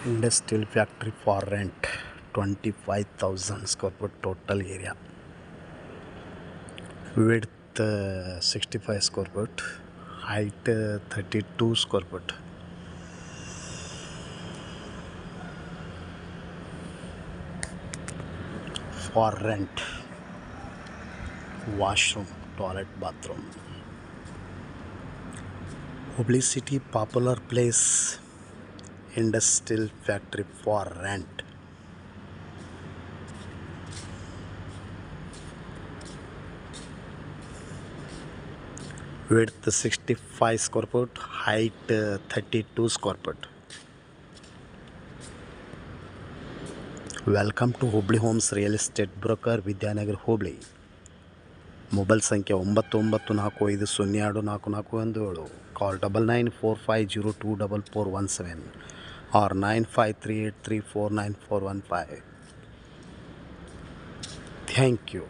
Industrial factory for rent, 25,000 square foot total area. Width 65 square foot, height 32 square foot. For rent, washroom, toilet, bathroom. Hubli city popular place, industrial factory for rent. Width 65 square foot, height 32 square foot. Welcome to Hubli homes real estate broker Vidyanagar Hubli. Mobile ಸಂಖ್ಯೆ 9945024417. Call 9945024417 or 9538349415. Thank you.